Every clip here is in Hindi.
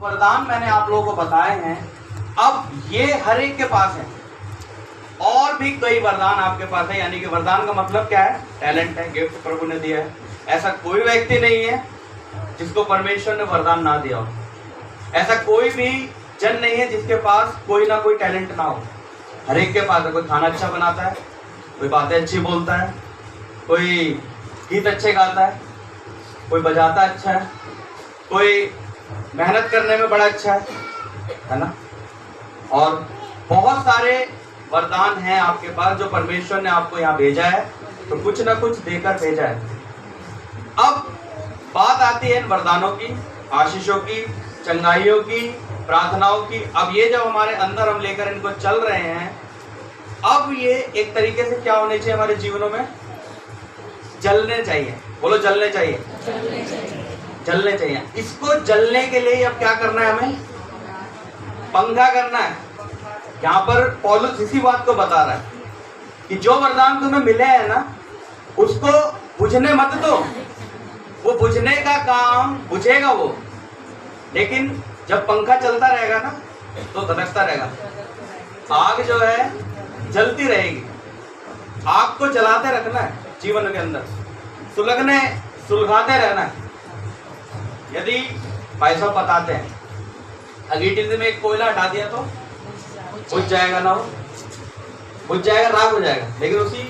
वरदान मैंने आप लोगों को बताए हैं। अब ये हर एक के पास है और भी कई वरदान आपके पास है। यानी कि वरदान का मतलब क्या है? टैलेंट है, गिफ्ट प्रभु ने दिया है। ऐसा कोई व्यक्ति नहीं है जिसको परमेश्वर ने वरदान ना दिया हो। ऐसा कोई भी जन नहीं है जिसके पास कोई ना कोई टैलेंट ना हो। हर एक के पास है। कोई खाना अच्छा बनाता है, कोई बातें अच्छी बोलता है, कोई गीत अच्छे गाता है, कोई बजाता अच्छा है, कोई मेहनत करने में बड़ा अच्छा है ना। और बहुत सारे वरदान हैं आपके पास जो परमेश्वर ने आपको यहाँ भेजा है, तो कुछ ना कुछ देकर भेजा है। अब बात आती है इन वरदानों की, आशीषों की, चंगाइयों की, प्रार्थनाओं की। अब ये जब हमारे अंदर हम लेकर इनको चल रहे हैं, अब ये एक तरीके से क्या होने चाहिए हमारे जीवनों में? जलने चाहिए। बोलो जलने चाहिए, जलने चाहिए। इसको जलने के लिए अब क्या करना है? हमें पंखा करना है। यहाँ पर पौलुस इसी बात को बता रहा है कि जो वरदान तुम्हें मिले हैं ना, उसको बुझने मत दो। वो बुझने का काम बुझेगा वो, लेकिन जब पंखा चलता रहेगा ना तो धधकता रहेगा। आग जो है जलती रहेगी। आग को जलाते रखना है जीवन के अंदर, सुलगाते रहना है। यदि भाई साहब बताते हैं अंगीठी में एक कोयला हटा दिया तो बुझ जाएगा ना, वो बुझ जाएगा, राख हो जाएगा। लेकिन उसी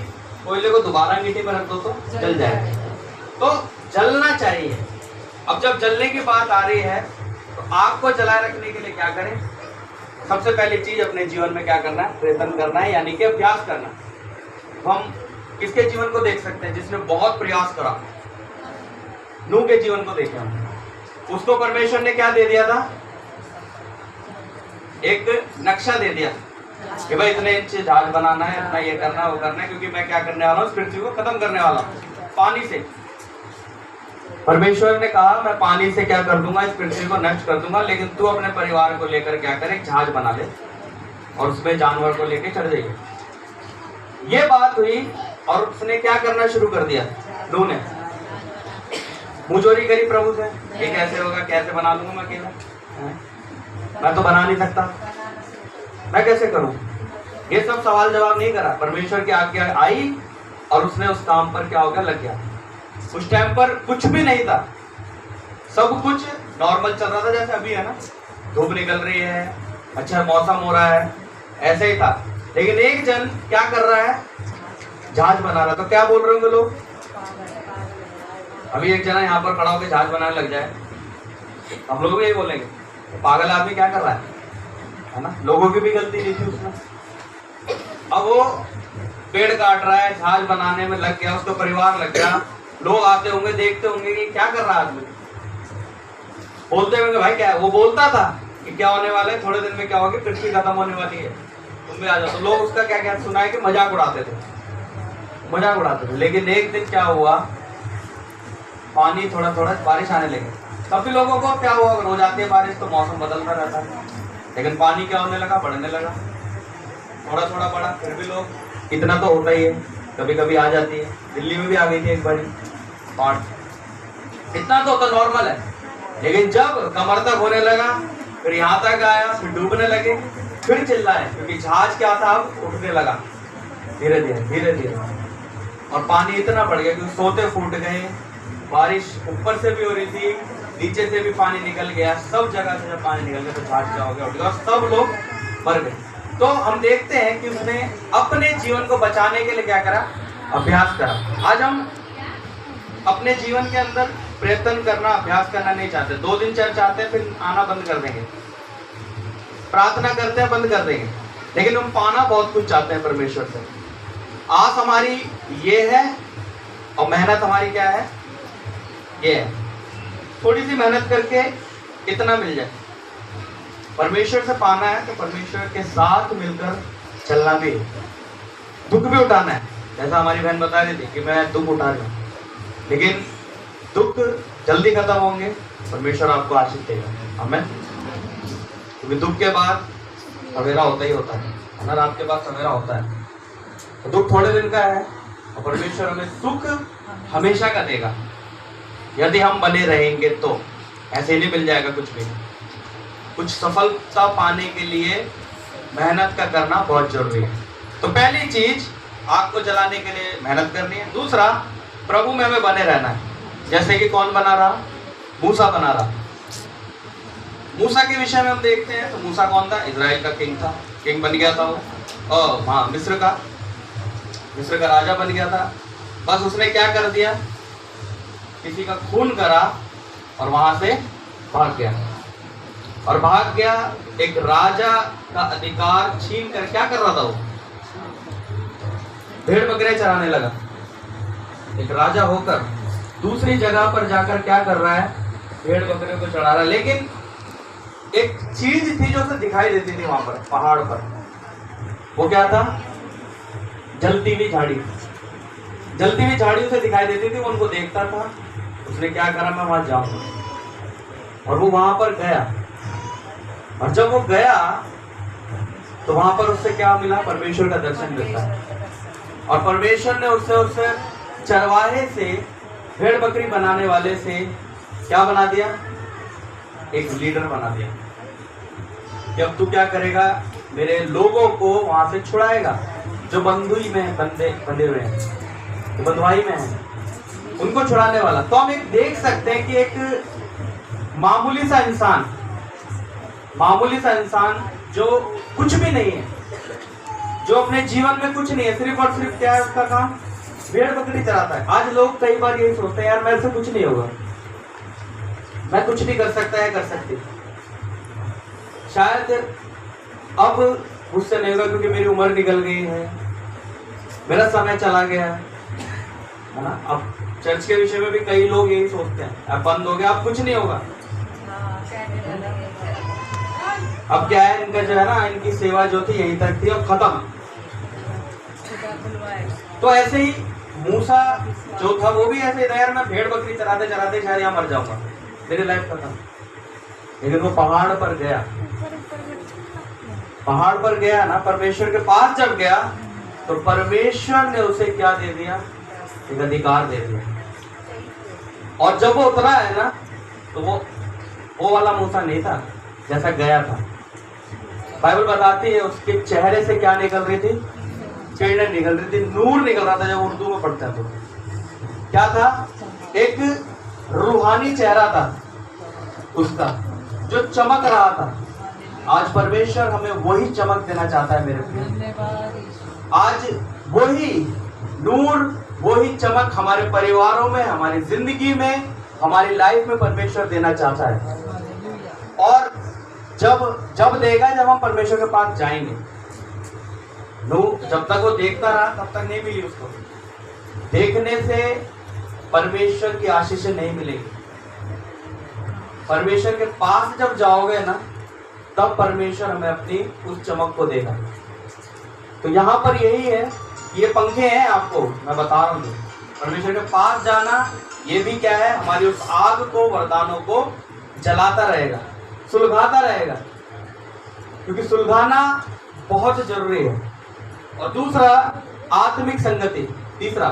कोयले को दोबारा अंगीठी में रख दो तो जल जाएगा। तो जलना चाहिए। अब जब जलने की बात आ रही है तो आग को जलाए रखने के लिए क्या करें? सबसे पहली चीज अपने जीवन में क्या करना है? प्रयत्न करना है, यानी कि अभ्यास करना। तो हम किसके जीवन को देख सकते हैं जिसने बहुत प्रयास करा? नूह के जीवन को देखें हम। उसको परमेश्वर ने क्या दे दिया था? एक नक्शा दे दिया कि भाई इतने इंच जहाज बनाना है, इतना ये करना है, वो करना है, क्योंकि मैं क्या करने वाला हूँ? इस पृथ्वी को खत्म करने वाला हूँ पानी से। परमेश्वर ने कहा मैं पानी से क्या कर दूंगा? इस पृथ्वी को नष्ट कर दूंगा, लेकिन तू अपने परिवार को लेकर क्या करे? एक जहाज बना ले और उसमें जानवर को लेकर चढ़ जाइए। ये बात हुई और उसने क्या करना शुरू कर दिया? नूह ने मुंहजोरी करी प्रभु से, ये कैसे होगा, कैसे बना लूंगा मैं अकेला, मैं तो बना नहीं सकता, मैं कैसे करूं? ये सब सवाल जवाब नहीं करा। परमेश्वर की आज्ञा आई और उसने उस काम पर क्या हो गया? लग गया। उस टाइम पर कुछ भी नहीं था, सब कुछ नॉर्मल चल रहा था जैसे अभी है ना, धूप निकल रही है, अच्छा मौसम हो रहा है, ऐसे ही था। लेकिन एक जन क्या कर रहा है? जहाज बना रहा। तो क्या बोल रहे होंगे लोग? अभी एक जना यहाँ पर खड़ा होकर जहाज बनाने लग जाए, हम लोग भी यही बोलेंगे तो पागल आदमी क्या कर रहा है ना। लोगों की भी गलती नहीं थी उसमें। अब वो पेड़ काट रहा है, जहाज बनाने में लग गया, उसका परिवार लग गया। लोग आते होंगे, देखते होंगे कि क्या कर रहा है आदमी, बोलते होंगे भाई क्या है? वो बोलता था कि क्या होने वाला है, थोड़े दिन में क्या होगी, पृथ्वी खत्म होने वाली है, तुम भी आ जाओ। तो लोग उसका क्या क्या सुना है कि मजाक उड़ाते थे, मजाक उड़ाते थे। लेकिन एक दिन क्या हुआ? पानी थोड़ा थोड़ा बारिश आने लगी। सभी लोगों को क्या हुआ? रोज आती है बारिश तो मौसम बदलता रहता है, लेकिन पानी क्या होने लगा? बढ़ने लगा। थोड़ा थोड़ा बढ़ा, फिर भी लोग, इतना तो होता ही है, कभी कभी आ जाती है। दिल्ली में भी आ गई थी एक बारी बाढ़, इतना तो होता नॉर्मल है। लेकिन जब कमर तक होने लगा, फिर यहाँ तक आया, फिर डूबने लगे, फिर चिल्लाए, क्योंकि जहाज क्या था? अब उठने लगा धीरे धीरे धीरे धीरे, और पानी इतना बढ़ गया कि सोते फूट गए। बारिश ऊपर से भी हो रही थी, नीचे से भी पानी निकल गया, सब जगह से जब पानी निकल गया तो जहाज क्या हो गया? उठ गया और सब लोग मर गए। तो हम देखते हैं कि उसने अपने जीवन को बचाने के लिए क्या करा? अभ्यास करा। आज हम अपने जीवन के अंदर प्रयत्न करना, अभ्यास करना नहीं चाहते। 2 दिन चर्च आते हैं, फिर आना बंद कर देंगे, प्रार्थना करते हैं, बंद कर देंगे। लेकिन हम पाना बहुत कुछ चाहते हैं परमेश्वर से। आस हमारी ये है और मेहनत हमारी क्या है? ये है। थोड़ी सी मेहनत करके इतना मिल जाए। परमेश्वर से पाना है तो परमेश्वर के साथ मिलकर चलना भी है, दुख भी उठाना है। जैसा हमारी बहन बता रही थी कि मैं दुख उठा रही हूँ, लेकिन दुख जल्दी खत्म होंगे, परमेश्वर आपको आशीष देगा। आमीन। क्योंकि दुख के बाद सवेरा होता ही होता है ना, रात के बाद सवेरा होता है। तो दुख थोड़े दिन का है और परमेश्वर हमें सुख हमेशा का देगा, यदि हम बने रहेंगे तो। ऐसे ही नहीं मिल जाएगा कुछ भी। कुछ सफलता पाने के लिए मेहनत का करना बहुत जरूरी है। तो पहली चीज आग को जलाने के लिए मेहनत करनी है। दूसरा, प्रभु में हमें बने रहना है। जैसे कि कौन बना रहा? मूसा बना रहा। मूसा के विषय में हम देखते हैं तो मूसा कौन था? इजराइल का किंग था, किंग बन गया था वो। हाँ, मिस्र का राजा बन गया था। बस उसने क्या कर दिया? किसी का खून करा और वहां से भाग गया। और भाग गया, एक राजा का अधिकार छीन कर क्या कर रहा था वो? भेड़ बकरे चराने लगा। एक राजा होकर दूसरी जगह पर जाकर क्या कर रहा है? भेड़ बकरे को चढ़ा रहा है। लेकिन एक चीज थी जो उसे दिखाई देती थी वहां पर, पहाड़ पर। वो क्या था? जलती हुई झाड़ी। जलती हुई झाड़ी उसे दिखाई देती थी, वो उनको देखता था। उसने क्या करा? मैं वहां जाऊंगा। और वो वहां पर गया। और जब वो गया तो वहां पर उससे क्या मिला? परमेश्वर का दर्शन मिलता है। और परमेश्वर ने उससे चरवाहे से, भेड़ बकरी बनाने वाले से क्या बना दिया? एक लीडर बना दिया कि अब तू क्या करेगा? मेरे लोगों को वहां से छुड़ाएगा जो बंधुई में बंधे हुए हैं, जो बंधुआई में है, उनको छुड़ाने वाला। तो हम एक देख सकते हैं कि एक मामूली सा इंसान जो कुछ भी नहीं है, जो अपने जीवन में कुछ नहीं है, सिर्फ और सिर्फ क्या है उसका काम? भेड़ बकरी चराता है। आज लोग कई बार यही सोचते हैं, यार मेरे से कुछ नहीं होगा, मैं कुछ नहीं कर सकता है, कर सकती। शायद अब मुझसे नहीं होगा क्योंकि मेरी उम्र निकल गई है, मेरा समय चला गया है ना। अब चर्च के विषय में भी कई लोग यही सोचते हैं, अब बंद हो गया, अब कुछ नहीं होगा। अब क्या है, इनका जो है ना, इनकी सेवा जो थी यहीं तक थी, अब खत्म। तो ऐसे ही मूसा जो था वो भी ऐसे ही था, यार मैं भेड़ बकरी चराते चराते शायद यहाँ मर जाऊंगा, मेरी लाइफ खत्म। लेकिन वो पहाड़ पर गया ना, परमेश्वर के पास जब गया तो परमेश्वर ने उसे क्या दे दिया? एक अधिकार दे दिया। और जब वो उतरा है ना, तो वो वाला मूसा नहीं था जैसा गया था। बाइबल बताती है उसके चेहरे से क्या निकल रही थी? किरणें निकल रही थी, नूर निकल रहा था। जब उर्दू में पढ़ते हैं तो क्या था? एक रूहानी चेहरा था उसका, जो चमक रहा था। आज परमेश्वर हमें वही चमक देना चाहता है मेरे प्रिय। आज वही नूर, वही चमक हमारे परिवारों में, हमारी जिंदगी में, हमारी लाइफ में परमेश्वर देना चाहता है। और जब देगा, जब हम परमेश्वर के पास जाएंगे। जब तक वो देखता रहा तब तक नहीं मिली उसको। देखने से परमेश्वर की आशीषें नहीं मिलेगी। परमेश्वर के पास जब जाओगे ना, तब परमेश्वर हमें अपनी उस चमक को देगा। तो यहाँ पर यही है, ये पंखे हैं आपको मैं बता रहा हूँ। परमेश्वर के पास जाना ये भी क्या है? हमारी उस आग को, वरदानों को जलाता रहेगा, सुलगाता रहेगा, क्योंकि सुलगाना बहुत जरूरी है। और दूसरा, आत्मिक संगति। तीसरा,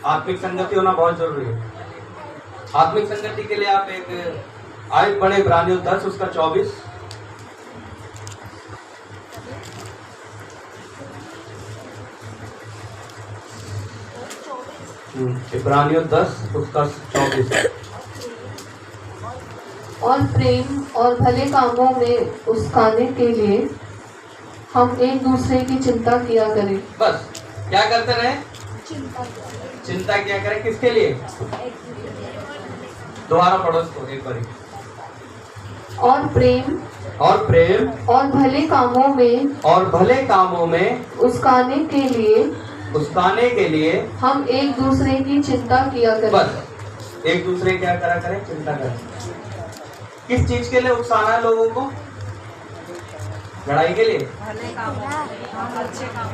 आत्मिक संगति होना बहुत जरूरी है। आत्मिक संगति के लिए आप एक आयत पढ़े, इब्रानियों 10 उसका 24। इब्रानियों 10 उसका 24। और प्रेम और भले कामों में उस्काने के लिए हम एक दूसरे की चिंता किया करें। बस क्या करते रहे? चिंता किया करें। किसके लिए? दोबारा पढ़ो इसको एक बार। और प्रेम और भले कामों में उस्काने के लिए हम एक दूसरे की चिंता किया करें। बस एक दूसरे क्या करा करें? चिंता करें। किस चीज के लिए उकसाना है लोगों को? लड़ाई के लिए? भले काम, अच्छे काम।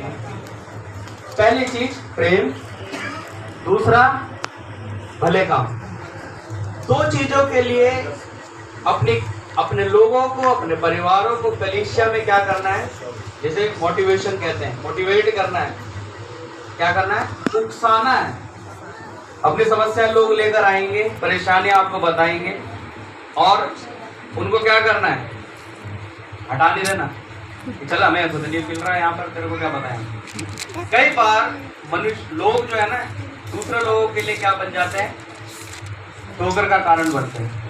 पहली चीज प्रेम, दूसरा भले काम। दो चीजों के लिए अपने लोगों को, अपने परिवारों को कलीसिया में क्या करना है? जैसे मोटिवेशन कहते हैं, मोटिवेट करना है। क्या करना है? उकसाना है। अपनी समस्या लोग लेकर आएंगे, परेशानियां आपको बताएंगे, और उनको क्या करना है, हटा नहीं देना। चल हमें खुद नहीं मिल रहा है यहाँ पर, तेरे को क्या बताएं। कई बार मनुष्य लोग जो है ना दूसरे लोगों के लिए क्या बन जाते हैं, ठोकर का कारण बनते हैं।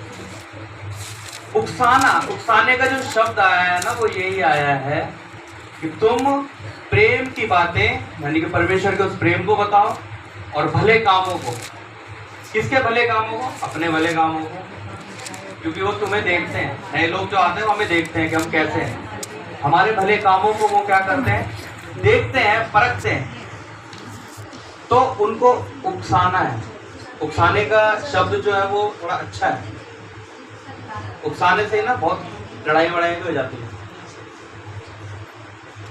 उकसाना, उकसाने का जो शब्द आया है ना वो यही आया है कि तुम प्रेम की बातें यानी कि परमेश्वर के उस प्रेम को बताओ और भले कामों को। किसके भले कामों को? अपने भले कामों को, क्योंकि वो तुम्हें देखते हैं। नए लोग जो आते हैं वो हमें देखते हैं कि हम कैसे हैं। हमारे भले कामों को वो क्या करते हैं, देखते हैं, परखते हैं। तो उनको उकसाना है। उकसाने का शब्द जो है वो थोड़ा अच्छा है। उकसाने से ना बहुत लड़ाई वड़ाई भी हो जाती है।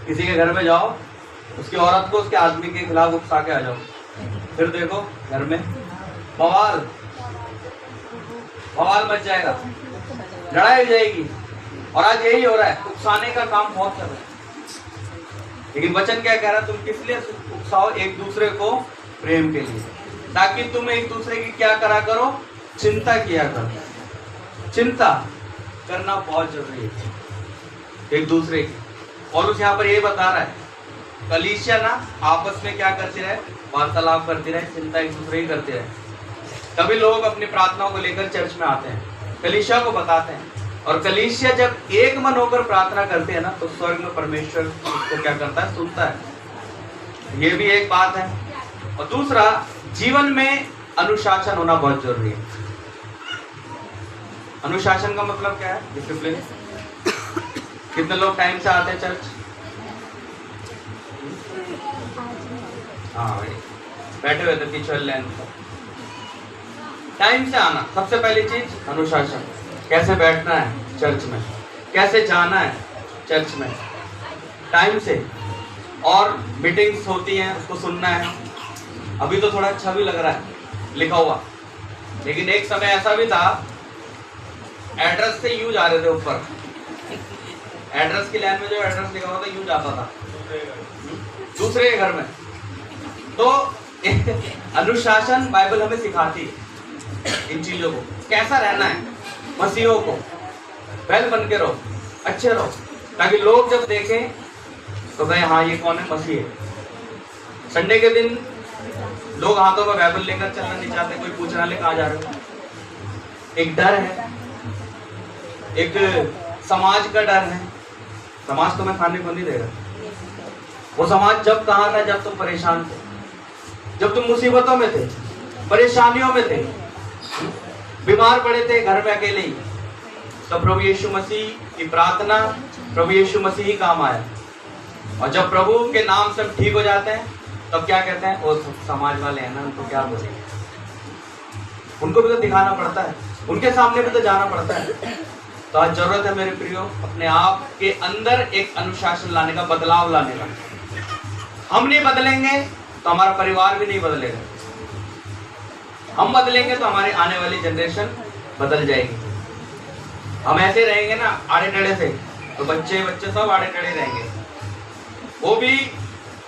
किसी के घर में जाओ, उसकी औरत को उसके आदमी के खिलाफ उकसा के आ जाओ, फिर देखो घर में बवाल मच जाएगा, लड़ाई हो जाएगी। और आज यही हो रहा है, उकसाने का काम बहुत चल रहा है। लेकिन वचन क्या कह रहा है, तुम किस लिए उकसाओ? एक दूसरे को प्रेम के लिए, ताकि तुम एक दूसरे की क्या करा करो, चिंता किया करो। चिंता करना बहुत जरूरी है एक दूसरे की। और उस यहाँ पर ये बता रहा है कलीसिया ना आपस में क्या करते रहे, वार्तालाप करते रहे, चिंता एक दूसरे की करते रहे। तभी लोग अपनी प्रार्थनाओं को लेकर चर्च में आते हैं, कलीसिया को बताते हैं। और कलीसिया जब एक मन होकर प्रार्थना करते हैं ना तो स्वर्ग में परमेश्वर उसको क्या करता है, सुनता है। ये भी एक बात है। और दूसरा, जीवन में अनुशासन होना बहुत जरूरी है। अनुशासन का मतलब क्या है? डिसिप्लिन। कितने लोग टाइम से आते हैं चर्च? हाँ भाई, बैठे हुए थे पीछे लाइन पर। टाइम से आना, सबसे पहली चीज अनुशासन। कैसे बैठना है चर्च में, कैसे जाना है चर्च में, टाइम से। और मीटिंग्स होती हैं, उसको सुनना है। अभी तो थोड़ा अच्छा भी लग रहा है लिखा हुआ, लेकिन एक समय ऐसा भी था, एड्रेस से यूं जा रहे थे ऊपर। एड्रेस की लाइन में जो एड्रेस लिखा हुआ था यूं जाता था दूसरे के घर में। तो अनुशासन बाइबल हमें सिखाती है इन चीजों को, कैसा रहना है। मसीहों को वेल बन के रहो, अच्छे रहो, ताकि लोग जब देखें तो कहें हाँ ये कौन है, मसीह है। संडे के दिन लोग हाथों में बाइबल लेकर चलना नहीं चाहते, कोई पूछना ले कहाँ जा रहे हो। एक डर है, एक समाज का डर है। समाज तुम्हें खाने को नहीं देगा। वो समाज जब कहाँ था, जब तुम परेशान थे, जब तुम मुसीबतों में थे, परेशानियों में थे, बीमार पड़े थे घर में अकेले ही, तो प्रभु यीशु मसीह की प्रार्थना, प्रभु यीशु मसीह ही काम आया। और जब प्रभु के नाम से ठीक हो जाते हैं तब क्या कहते हैं, वो समाज वाले हैं ना, उनको क्या बोलेंगे। उनको भी तो दिखाना पड़ता है, उनके सामने भी तो जाना पड़ता है। तो आज जरूरत है मेरे प्रियो, अपने आप के अंदर एक अनुशासन लाने का, बदलाव लाने का। हम नहीं बदलेंगे तो हमारा परिवार भी नहीं बदलेगा। हम बदलेंगे तो हमारी आने वाली जनरेशन बदल जाएगी। हम ऐसे रहेंगे ना आड़े टेढ़े से, तो बच्चे सब आड़े टेढ़े रहेंगे, वो भी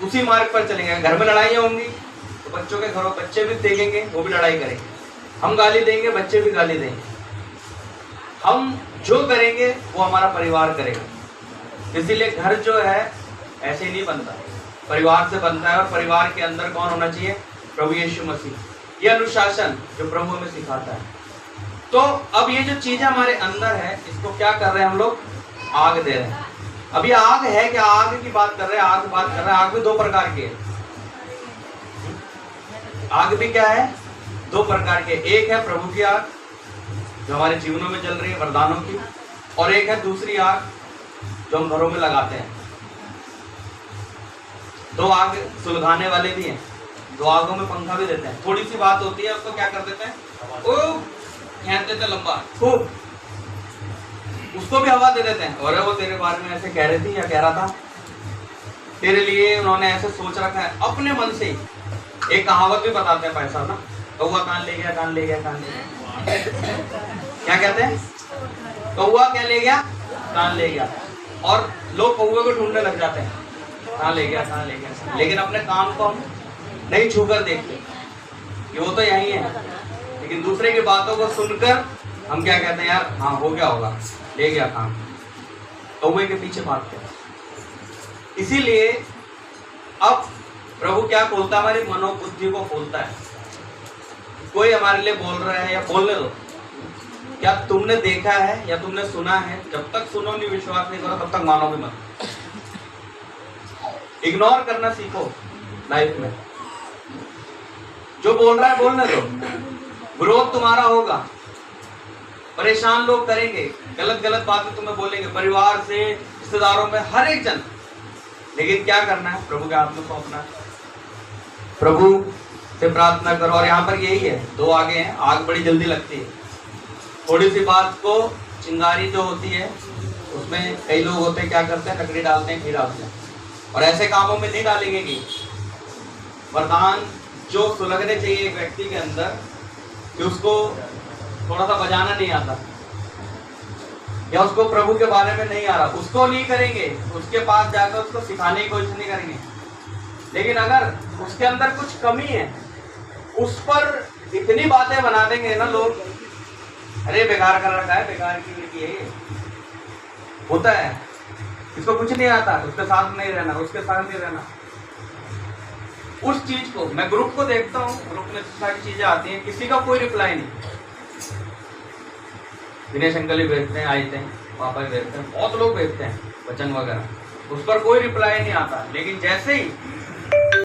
उसी मार्ग पर चलेंगे। घर में लड़ाइयाँ होंगी तो बच्चों के घरों बच्चे भी देखेंगे, वो भी लड़ाई करेंगे। हम गाली देंगे, बच्चे भी गाली देंगे। हम जो करेंगे वो हमारा परिवार करेगा। इसीलिए घर जो है ऐसे नहीं बनता, परिवार से बनता है। और परिवार के अंदर कौन होना चाहिए? प्रभु यीशु मसीह। ये अनुशासन जो प्रभु हमें सिखाता है। तो अब ये जो चीजें हमारे अंदर है, इसको क्या कर रहे हैं हम लोग? आग दे रहे हैं। अब ये आग है क्या? आग की बात कर रहे हैं, आग बात कर रहे हैं। आग भी दो प्रकार की है। आग भी क्या है? दो प्रकार के। एक है प्रभु की आग जो हमारे जीवनों में जल रही है, वरदानों की। और एक है दूसरी आग जो हम घरों में लगाते हैं। दो आग सुलगाने वाले भी हैं, दो आगों में पंखा भी देते हैं। थोड़ी सी बात होती है, उसको क्या कर देते हैं? ओ खींच देते लंबा खूब, उसको भी हवा दे देते हैं। और वो तेरे बारे में ऐसे कह रही थी या कह रहा था, तेरे लिए उन्होंने ऐसे सोच रखा है अपने मन से। एक कहावत भी बताते हैं पैसा ना, कौआ कान ले गया, कान ले गया, कान ले गया। क्या कहते हैं? कौआ क्या ले गया? कान ले गया। और लोग कौए को ढूंढने लग जाते हैं, कहाँ ले गया, कहाँ ले गया। लेकिन अपने कान को नहीं छूकर देखते कि वो तो यही है। लेकिन दूसरे की बातों को सुनकर हम क्या कहते हैं, यार हाँ हो गया होगा, ले गया काम, कौवे के पीछे भागते हैं। इसीलिए अब प्रभु क्या खोलता है, हमारी मनोबुद्धि को खोलता है। कोई हमारे लिए बोल रहा है या बोलने दो, क्या तुमने देखा है या तुमने सुना है, जब तक सुनो नहीं, विश्वास नहीं करो, तब तक मानो भी मत। इग्नोर करना सीखो लाइफ में। जो बोल रहा है बोलने दो, विरोध तुम्हारा होगा, परेशान लोग करेंगे, गलत गलत बातें तुम्हें बोलेंगे, परिवार से, रिश्तेदारों में, हर एक जन। लेकिन क्या करना है, प्रभु के हाथ में सौंपना है, प्रभु से प्रार्थना करो। और यहाँ पर यही है, दो आगे हैं, आग बड़ी जल्दी लगती है। थोड़ी सी बात को, चिंगारी जो होती है उसमें कई लोग होते हैं क्या करते हैं, लकड़ी डालते हैं, घी डालते हैं, और ऐसे कामों में नहीं डालेंगे कि वरदान जो सुलगने चाहिए एक व्यक्ति के अंदर, कि उसको थोड़ा सा बजाना नहीं आता या उसको प्रभु के बारे में नहीं आ रहा, उसको नहीं करेंगे, उसके पास जाकर उसको सिखाने की कोशिश नहीं करेंगे। लेकिन अगर उसके अंदर कुछ कमी है, उस पर इतनी बातें बना देंगे ना लोग, अरे बेकार कर रखा है, बेकार की है, ये होता है, इसको कुछ नहीं आता, उसके साथ नहीं रहना, उसके साथ नहीं रहना। उस चीज को मैं ग्रुप को देखता हूँ, ग्रुप में सारी चीजें आती हैं, किसी का कोई रिप्लाई नहीं। दिनेश अंकल ही भेजते हैं, आते हैं, पापा ही भेजते हैं, बहुत लोग भेजते हैं वचन वगैरह, उस पर कोई रिप्लाई नहीं आता। लेकिन जैसे ही